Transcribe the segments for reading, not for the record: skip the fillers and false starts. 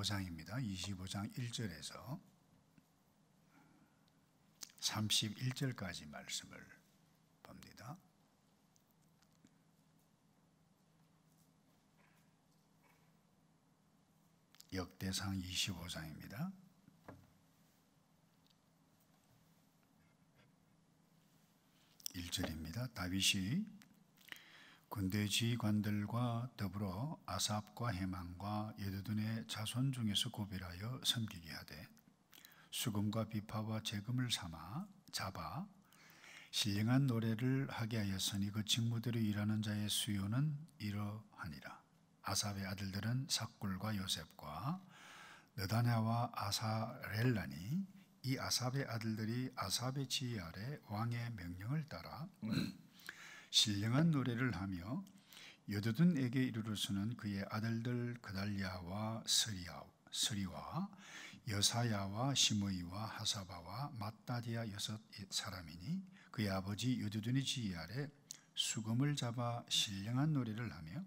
25장입니다. 25장 1절에서 31절까지 말씀을 봅니다. 역대상 25장입니다. 1절입니다. 다윗이 군대 지휘관들과 더불어 아삽과 헤만과 여두둔의 자손 중에서 고별하여 섬기게 하되 수금과 비파와 재금을 잡아 신령한 노래를 하게 하였으니 그 직무대로 일하는 자의 수요는 이러하니라. 아삽의 아들들은 삭굴과 요셉과 느다냐와 아사렐라니 이 아삽의 아들들이 아삽의 지휘 아래 왕의 명령을 따라 신령한 노래를 하며 여두둔에게 이르러서는 그의 아들들 그달랴와 스리와 여사야와 시므이와 하사바와 맏다디아 6 사람이니 그의 아버지 여두둔의 지휘 아래 수금을 잡아 신령한 노래를 하며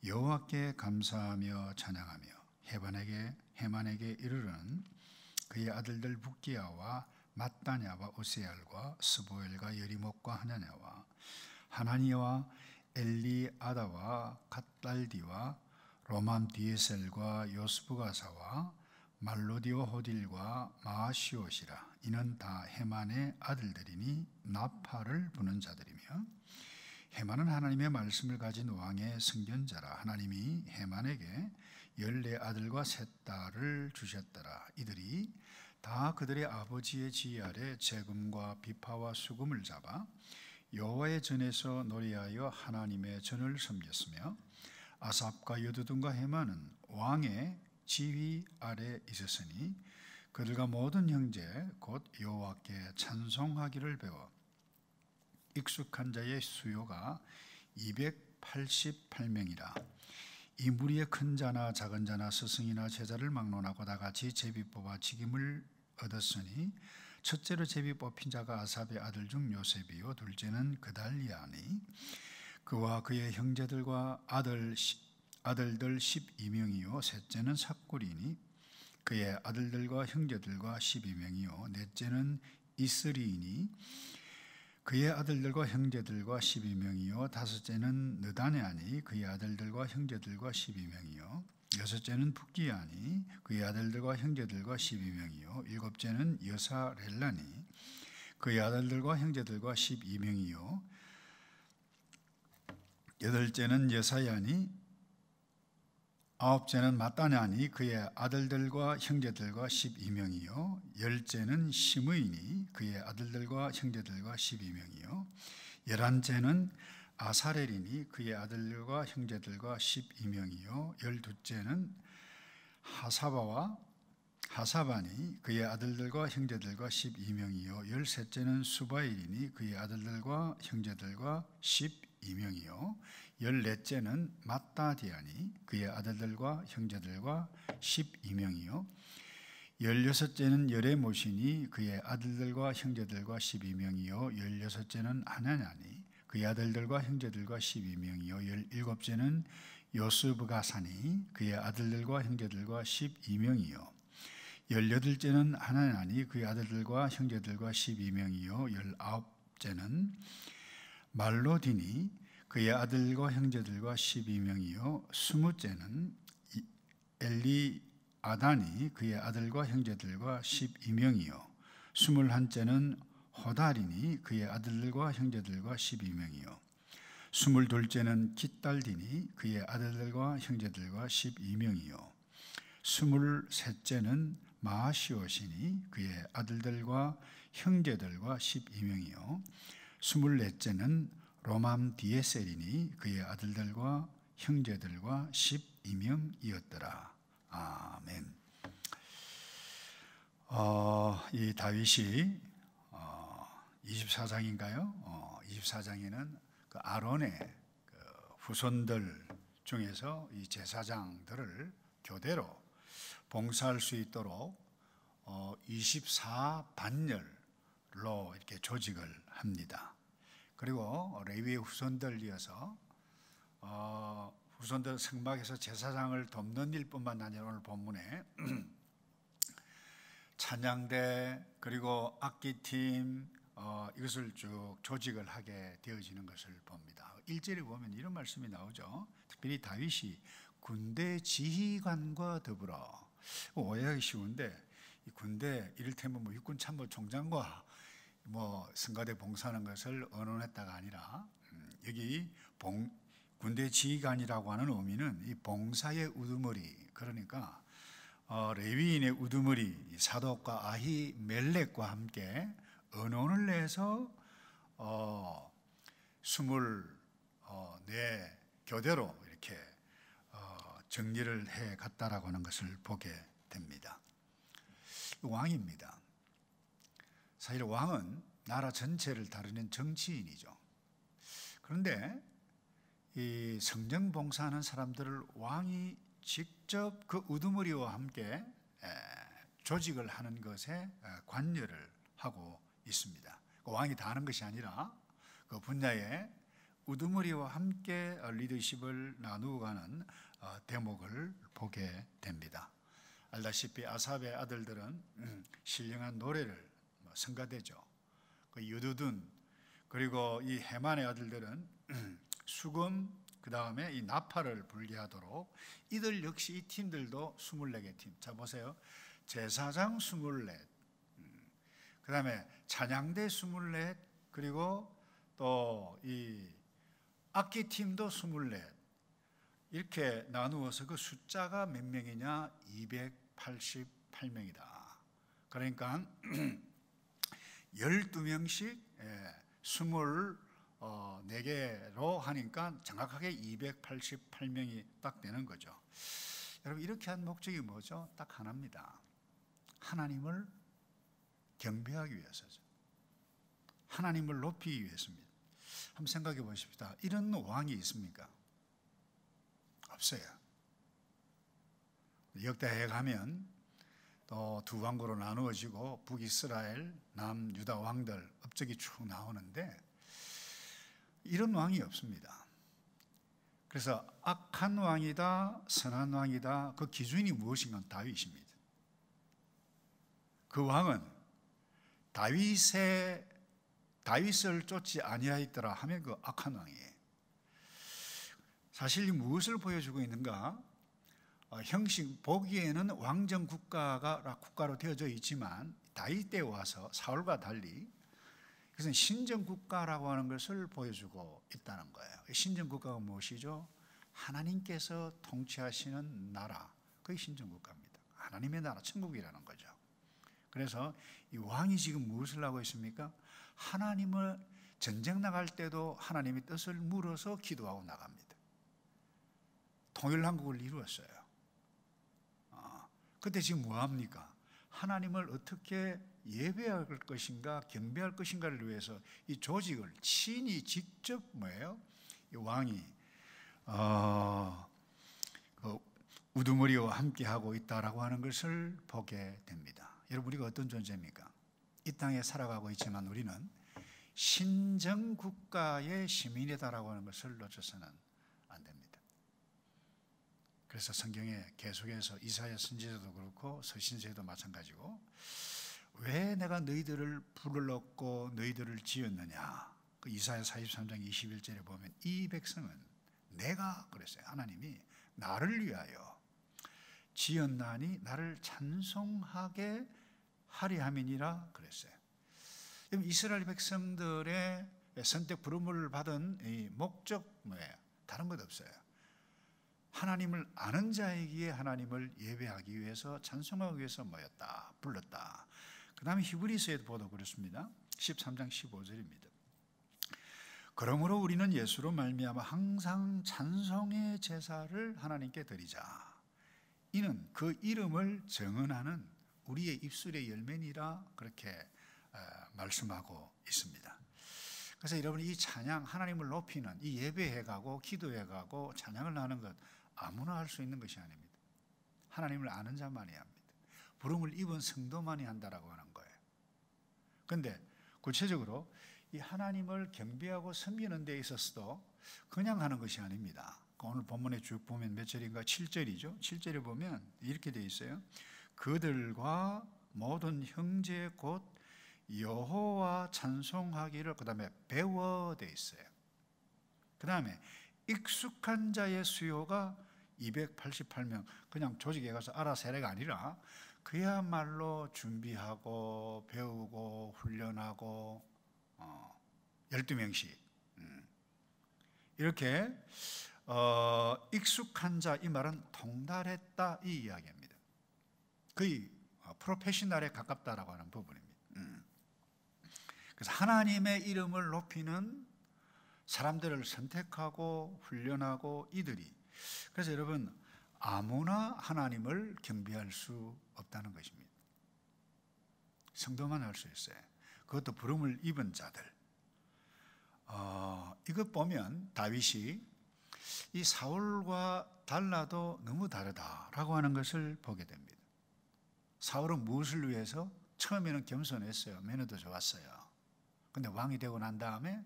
여호와께 감사하며 찬양하며 헤만에게 이르러는 그의 아들들 북기야와 맏다냐와 오세알과 스보엘과 여리목과 하나냐와 하나니와 엘리아다와 갓달디와 로맘디에셀과 요스부가사와 말로디와 호딜과 마시옷이라. 이는 다 헤만의 아들들이니 나팔을 부는 자들이며 헤만은 하나님의 말씀을 가진 왕의 승견자라. 하나님이 헤만에게 14아들과 3딸을 주셨더라. 이들이 다 그들의 아버지의 지휘 아래 재금과 비파와 수금을 잡아 여호와의 전에서 노래하여 하나님의 전을 섬겼으며 아삽과 여두둔과 헤만은 왕의 지휘 아래 있었으니 그들과 모든 형제 곧 여호와께 찬송하기를 배워 익숙한 자의 수요가 288명이라. 이 무리의 큰 자나 작은 자나 스승이나 제자를 막론하고 다같이 제비 뽑아 직임을 얻었으니 첫째로 제비 뽑힌 자가 아삽의 아들 중 요셉이요 둘째는 그달리아니 그와 그의 형제들과 아들들 12명이요 셋째는 삭굴이니 그의 아들들과 형제들과 12명이요 넷째는 이스리이니 그의 아들들과 형제들과 12명이요 다섯째는 느다냐니 그의 아들들과 형제들과 12명이요 여섯째는 북기야니 그의 아들들과 형제들과 12명이요 일곱째는 여사렐라니 그의 아들들과 형제들과 12명이요 여덟째는 여사야니 아홉째는 맏다냐니 그의 아들들과 형제들과 12명이요 열째는 시므이니 그의 아들들과 형제들과 12명이요 열한째는 아사렐이니 그의 아들들과 형제들과 12명이요 열두째는 하사바니 그의 아들들과 형제들과 12명이요 열셋째는 수바일이니 그의 아들들과 형제들과 12명이요 열넷째는 맏다디아니 그의 아들들과 형제들과 12명이요 열여섯째는 여레못이니 그의 아들들과 형제들과 12명이요 열여섯째는 하나냐니 그의 아들들과 형제들과 12명이요 열일곱째는 요스부가사니 그의 아들들과 형제들과 12명이요 열여덟째는 하나냐니 그의 아들들과 형제들과 12명이요 열아홉째는 말로디니 그의 아들과 형제들과 12명이요 스무째는 엘리아다니 그의 아들과 형제들과 12명이요 스물한째는 호다리니 그의 아들들과 형제들과 12명이요 스물둘째는 깃달디니 그의 아들들과 형제들과 12명이요 스물셋째는 마시옷이니 그의 아들들과 형제들과 12명이요 스물넷째는 로맘디에셀이니 그의 아들들과 형제들과 12명이었더라. 아멘. 이 다윗이 24장인가요? 24장에는 그 아론의 그 후손들 중에서 이 제사장들을 교대로 봉사할 수 있도록 24반열로 이렇게 조직을 합니다. 그리고 레위의 후손들 이어서 후손들 성막에서 제사장을 돕는 일뿐만 아니라 오늘 본문에 찬양대 그리고 악기팀 이것을 쭉 조직을 하게 되어지는 것을 봅니다. 1절에 보면 이런 말씀이 나오죠. 특별히 다윗이 군대 지휘관과 더불어, 오해하기 쉬운데 이 군대 이를테면 육군 참모 총장과 성가대 봉사하는 것을 언론했다가 아니라 여기 군대 지휘관이라고 하는 의미는 이 봉사의 우두머리, 그러니까 레위인의 우두머리 사독과 아히멜렉과 함께 언론을 내서 24교대로 이렇게 정리를 해 갔다라고 하는 것을 보게 됩니다. 왕입니다. 사실 왕은 나라 전체를 다루는 정치인이죠. 그런데 이 성전 봉사하는 사람들을 왕이 직접 그 우두머리와 함께 조직을 하는 것에 관여를 하고 있습니다. 왕이 다 하는 것이 아니라 그 분야의 우두머리와 함께 리더십을 나누어 가는 대목을 보게 됩니다. 알다시피 아삽의 아들들은 신령한 노래를 성가대죠. 그 유두둔 그리고 이 해만의 아들들은 수금, 그 다음에 이 나팔을 불게 하도록 이들 역시 이 팀들도 24개 팀. 자 보세요. 제사장 24, 그 다음에 찬양대 24, 그리고 또 이 악기팀도 24, 이렇게 나누어서 그 숫자가 몇 명이냐? 288명이다. 그러니까 12명씩 24개로 하니까 정확하게 288명이 딱 되는 거죠. 여러분 이렇게 한 목적이 뭐죠? 딱 하나입니다. 하나님을 경배하기 위해서죠. 하나님을 높이기 위해서입니다. 한번 생각해 보십시다. 이런 왕이 있습니까? 없어요. 역대에 가면 또 두 왕국으로 나누어지고 북이스라엘, 남유다 왕들 업적이 쭉 나오는데 이런 왕이 없습니다. 그래서 악한 왕이다, 선한 왕이다, 그 기준이 무엇인가? 다윗입니다. 그 왕은 다윗을 쫓지 아니하였더라 하면 그 악한 왕이에요. 사실 무엇을 보여주고 있는가? 형식 보기에는 왕정 국가로 되어져 있지만 다윗 때 와서 사울과 달리 그것은 신정 국가라고 하는 것을 보여주고 있다는 거예요. 신정 국가가 무엇이죠? 하나님께서 통치하시는 나라, 그게 신정 국가입니다. 하나님의 나라, 천국이라는 거죠. 그래서 이 왕이 지금 무엇을 하고 있습니까? 하나님을 전쟁 나갈 때도 하나님의 뜻을 물어서 기도하고 나갑니다. 통일한국을 이루었어요. 그때 지금 뭐합니까? 하나님을 어떻게 예배할 것인가 경배할 것인가를 위해서 이 조직을 친히 직접 이 왕이 우두머리와 함께 하고 있다라고 하는 것을 보게 됩니다. 여러분 우리가 어떤 존재입니까? 이 땅에 살아가고 있지만 우리는 신정국가의 시민이다라고 하는 것을 놓쳐서는 안 됩니다. 그래서 성경에 계속해서 이사야 선지자도 그렇고 서신서에도 마찬가지고 왜 내가 너희들을 불렀고 너희들을 지었느냐? 그 이사야 43장 21절에 보면 이 백성은 내가 그랬어요. 하나님이 나를 위하여 지었나니 나를 찬송하게 하리 함이니라 그랬어요. 이스라엘 백성들의 선택 부름을 받은 이 목적 뭐예요? 다른 것 없어요. 하나님을 아는 자이기에 하나님을 예배하기 위해서 찬송하기 위해서 모였다, 불렀다. 그 다음에 히브리서에도 보도 그렇습니다. 13장 15절입니다. 그러므로 우리는 예수로 말미암아 항상 찬송의 제사를 하나님께 드리자. 이는 그 이름을 정언하는 우리의 입술의 열매니라 그렇게 말씀하고 있습니다. 그래서 여러분 이 찬양, 하나님을 높이는 이 예배해가고 기도해가고 찬양을 하는 것 아무나 할 수 있는 것이 아닙니다. 하나님을 아는 자만이 합니다. 부름을 입은 성도만이 한다라고 하는 거예요. 그런데 구체적으로 이 하나님을 경배하고 섬기는 데 있어서도 그냥 하는 것이 아닙니다. 오늘 본문에 쭉 보면 몇 절인가? 7절이죠. 7절에 보면 이렇게 되어 있어요. 그들과 모든 형제 곧 여호와 찬송하기를 그 다음에 배워 되어 있어요. 그 다음에 익숙한 자의 수요가 288명. 그냥 조직에 가서 알아서 해라가 아니라 그야말로 준비하고 배우고 훈련하고 12명씩 이렇게 익숙한 자, 이 말은 통달했다 이 이야기입니다. 거의 프로페셔널에 가깝다라고 하는 부분입니다. 그래서 하나님의 이름을 높이는 사람들을 선택하고 훈련하고 이들이, 그래서 여러분 아무나 하나님을 경배할 수 없다는 것입니다. 성도만 할 수 있어요. 그것도 부름을 입은 자들. 이것 보면 다윗이 이 사울과 달라도 너무 다르다라고 하는 것을 보게 됩니다. 사울은 무엇을 위해서? 처음에는 겸손했어요. 매너도 좋았어요. 근데 왕이 되고 난 다음에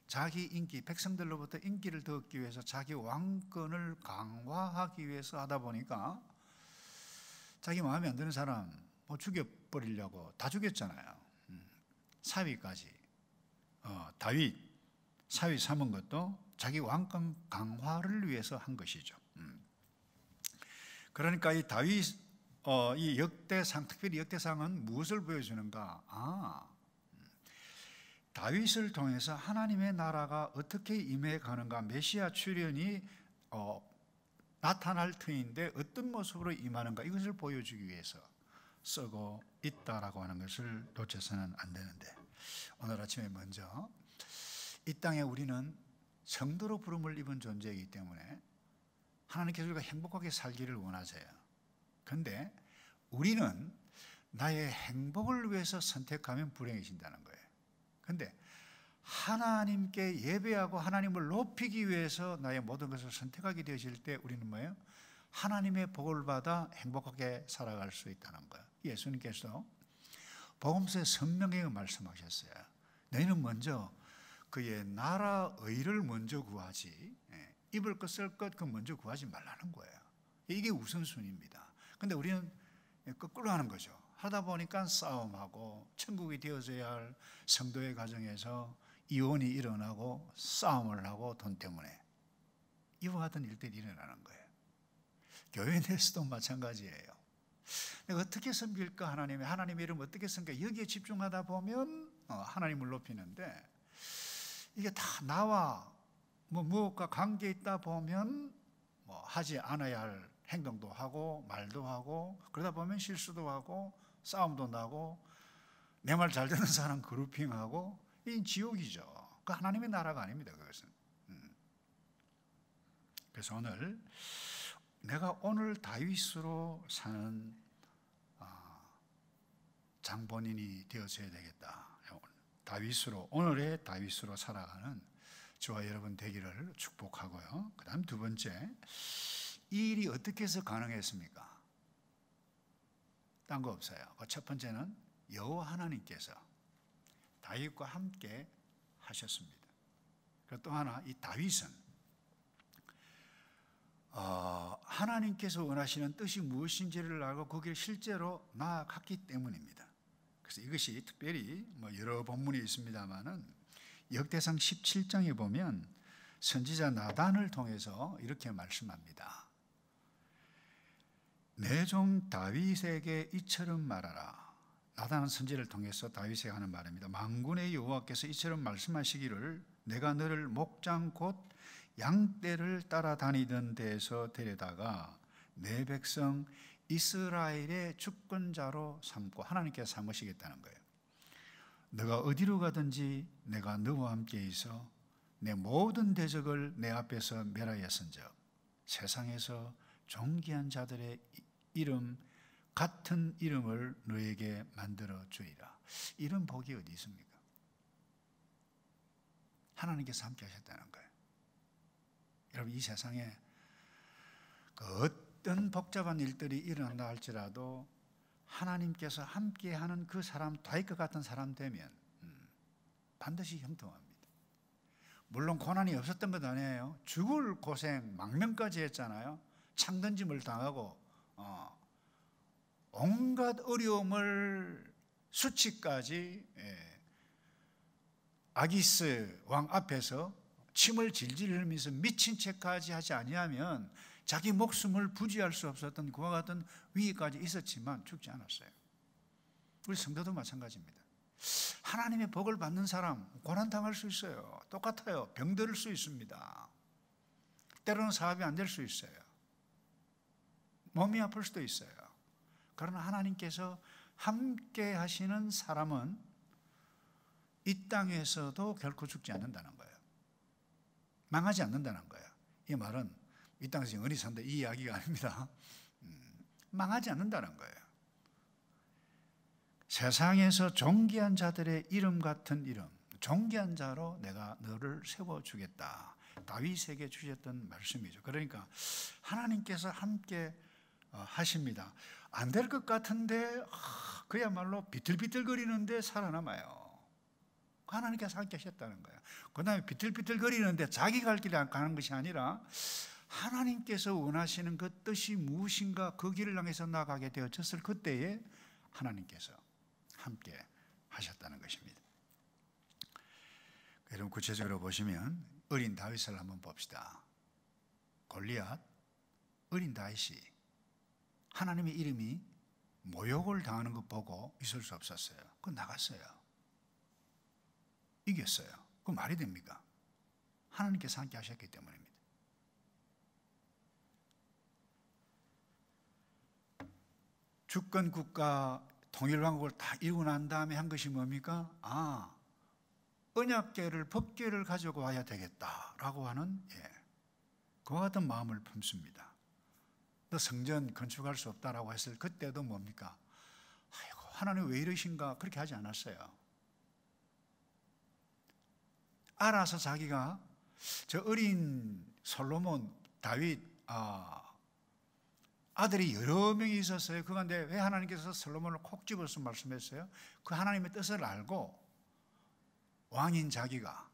자기 인기, 백성들로부터 인기를 더 얻기 위해서 자기 왕권을 강화하기 위해서 하다 보니까 자기 마음에 안 드는 사람 죽여버리려고 다 죽였잖아요. 사위까지. 다윗 사위 삼은 것도 자기 왕권 강화를 위해서 한 것이죠. 그러니까 이 다윗 이 역대상, 특별히 역대상은 무엇을 보여주는가? 다윗을 통해서 하나님의 나라가 어떻게 임해 가는가, 메시아 출현이 나타날 터인데 어떤 모습으로 임하는가, 이것을 보여주기 위해서 쓰고 있다라고 하는 것을 놓쳐서는 안 되는데, 오늘 아침에 먼저 이 땅에 우리는 성도로 부름을 입은 존재이기 때문에 하나님께서 우리가 행복하게 살기를 원하세요. 그런데 우리는 나의 행복을 위해서 선택하면 불행해진다는 거예요. 그런데 하나님께 예배하고 하나님을 높이기 위해서 나의 모든 것을 선택하게 되어질 때 우리는 뭐예요? 하나님의 복을 받아 행복하게 살아갈 수 있다는 거예요. 예수님께서 복음서에 선명하게 말씀하셨어요. 너희는 먼저 그의 나라 의를 먼저 구하지, 입을 것 쓸 것 그 먼저 구하지 말라는 거예요. 이게 우선순위입니다. 그런데 우리는 거꾸로 하는 거죠. 하다 보니까 싸움하고, 천국이 되어져야 할 성도의 가정에서 이혼이 일어나고 싸움을 하고 돈 때문에 이와 같은 일들이 일어나는 거예요. 교회 내에서도 마찬가지예요. 내가 어떻게 섬길까, 하나님의 이름 어떻게 섬길까, 여기에 집중하다 보면 하나님을 높이는데, 이게 다 나와 무엇과 관계 있다 보면 하지 않아야 할 행동도 하고 말도 하고, 그러다 보면 실수도 하고 싸움도 나고 내 말 잘 듣는 사람 그룹핑하고, 이 지옥이죠. 그 하나님의 나라가 아닙니다, 그것은. 그래서 오늘 내가 오늘 다윗으로 사는 장본인이 되어져야 되겠다. 오늘의 다윗으로 살아가는 저와 여러분 되기를 축복하고요. 그 다음 두 번째, 이 일이 어떻게 해서 가능했습니까? 딴 거 없어요. 첫 번째는 여호와 하나님께서 다윗과 함께 하셨습니다. 그리고 또 하나, 이 다윗은 하나님께서 원하시는 뜻이 무엇인지를 알고 거기를 실제로 나아갔기 때문입니다. 그래서 이것이 특별히 여러 본문이 있습니다만은 역대상 17장에 보면 선지자 나단을 통해서 이렇게 말씀합니다. 내 종 다윗에게 이처럼 말하라. 나단은 선지를 통해서 다윗에게 하는 말입니다. 만군의 여호와께서 이처럼 말씀하시기를, 내가 너를 목장 곧 양떼를 따라다니던 데에서 데려다가 내 백성 이스라엘의 주권자로 삼고, 하나님께서 삼으시겠다는 거예요. 너가 어디로 가든지 내가 너와 함께 있어 내 모든 대적을 내 앞에서 멸하였은즉 세상에서 존귀한 자들의 이름 같은 이름을 너에게 만들어 주리라. 이런 복이 어디 있습니까? 하나님께서 함께 하셨다는 거예요. 여러분, 이 세상에 그 어떤 복잡한 일들이 일어난다 할지라도 하나님께서 함께하는 그 사람, 다윗과 같은 사람 되면 반드시 형통합니다. 물론 고난이 없었던 것 아니에요. 죽을 고생 망명까지 했잖아요. 창던짐을 당하고 온갖 어려움을 수치까지 아기스 왕 앞에서 침을 질질 흘리면서 미친 척까지 하지 아니하면 자기 목숨을 부지할 수 없었던 그와 같은 위기까지 있었지만 죽지 않았어요. 우리 성도도 마찬가지입니다. 하나님의 복을 받는 사람 고난당할 수 있어요. 똑같아요. 병들 수 있습니다. 때로는 사업이 안 될 수 있어요. 몸이 아플 수도 있어요. 그러나 하나님께서 함께 하시는 사람은 이 땅에서도 결코 죽지 않는다는 거예요. 망하지 않는다는 거예요. 이 말은 이 땅에서 영원히 산다 이 이야기가 아닙니다. 망하지 않는다는 거예요. 세상에서 존귀한 자들의 이름 같은 이름, 존귀한 자로 내가 너를 세워주겠다. 다윗에게 주셨던 말씀이죠. 그러니까 하나님께서 함께 하십니다. 안 될 것 같은데 그야말로 비틀비틀거리는데 살아남아요. 하나님께서 함께 하셨다는 거예요. 그 다음에 비틀비틀거리는데 자기 갈 길에 가는 것이 아니라 하나님께서 원하시는 그 뜻이 무엇인가 그 길을 향해서 나가게 되어졌을 그때에 하나님께서 함께 하셨다는 것입니다. 여러분 구체적으로 보시면 어린 다윗을 한번 봅시다. 골리앗, 어린 다윗이 하나님의 이름이 모욕을 당하는 것 보고 있을 수 없었어요. 그 나갔어요. 이겼어요. 그 말이 됩니까? 하나님께서 함께 하셨기 때문입니다. 주권 국가 통일왕국을 다 이루고 난 다음에 한 것이 뭡니까? 언약궤를 법궤를 가지고 와야 되겠다라고 하는 그와 같은 마음을 품습니다. 너 성전 건축할 수 없다라고 했을 그때도 뭡니까? 아이고 하나님 왜 이러신가 그렇게 하지 않았어요. 알아서 자기가 저 어린 솔로몬, 다윗 아들이 여러 명이 있었어요. 그런데 왜 하나님께서 솔로몬을 콕 집어서 말씀했어요? 그 하나님의 뜻을 알고 왕인 자기가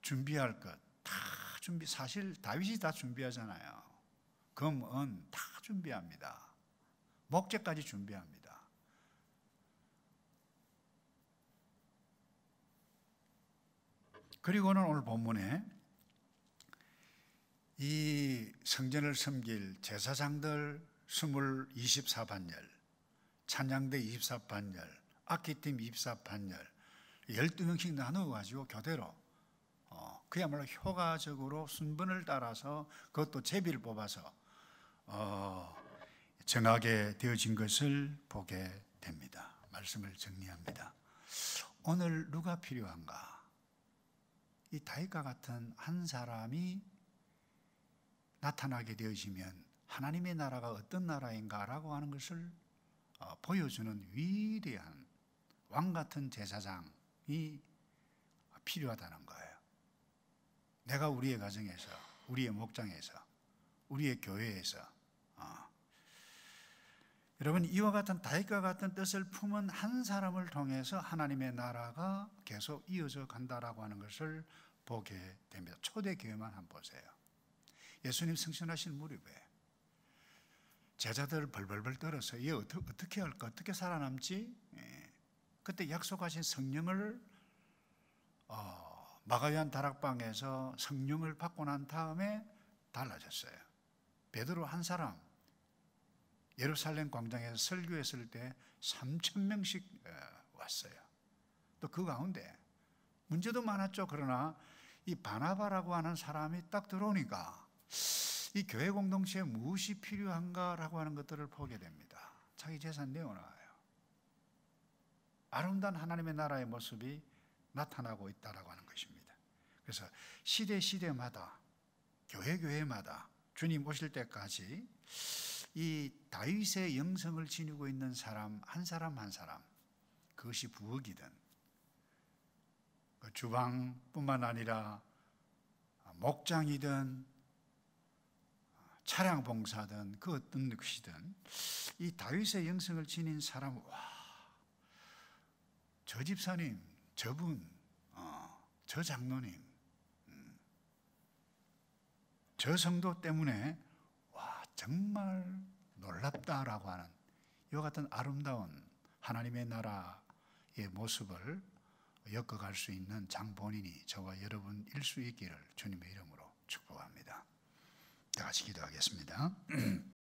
준비할 것 다 사실 다윗이 다 준비하잖아요. 금, 은 다 준비합니다. 목재까지 준비합니다. 그리고는 오늘 본문에 이 성전을 섬길 제사장들 24반열, 찬양대 24반열, 악기팀 24반열 12명씩 나누어가지고 교대로 그야말로 효과적으로 순번을 따라서 그것도 제비를 뽑아서 정하게 되어진 것을 보게 됩니다. 말씀을 정리합니다. 오늘 누가 필요한가? 이 다윗과 같은 한 사람이 나타나게 되어지면 하나님의 나라가 어떤 나라인가라고 하는 것을 보여주는 위대한 왕 같은 제사장이 필요하다는 거예요. 내가 우리의 가정에서, 우리의 목장에서, 우리의 교회에서 여러분 이와 같은 다윗과 같은 뜻을 품은 한 사람을 통해서 하나님의 나라가 계속 이어져 간다라고 하는 것을 보게 됩니다. 초대교회만 한번 보세요. 예수님 승천하신 무렵에 제자들 벌벌벌 떨어서 얘 어떻게 할까? 어떻게 살아남지? 그때 약속하신 성령을 마가요한 다락방에서 성령을 받고 난 다음에 달라졌어요. 베드로 한 사람 예루살렘 광장에서 설교했을 때 3,000명씩 왔어요. 또 그 가운데 문제도 많았죠. 그러나 이 바나바라고 하는 사람이 딱 들어오니까 이 교회 공동체에 무엇이 필요한가라고 하는 것들을 보게 됩니다. 자기 재산 내어놔요. 아름다운 하나님의 나라의 모습이 나타나고 있다라고 하는 것입니다. 그래서 시대마다 교회마다 주님 오실 때까지 이 다윗의 영성을 지니고 있는 사람 한 사람 그것이 부엌이든 주방뿐만 아니라 목장이든 차량 봉사든 그 어떤 것이든 이 다윗의 영성을 지닌 사람 저 집사님 저분 저 장로님, 저 성도 때문에 와 정말 놀랍다라고 하는 이와 같은 아름다운 하나님의 나라의 모습을 엮어갈 수 있는 장본인이 저와 여러분일 수 있기를 주님의 이름으로 축복합니다. 다 같이 기도하겠습니다.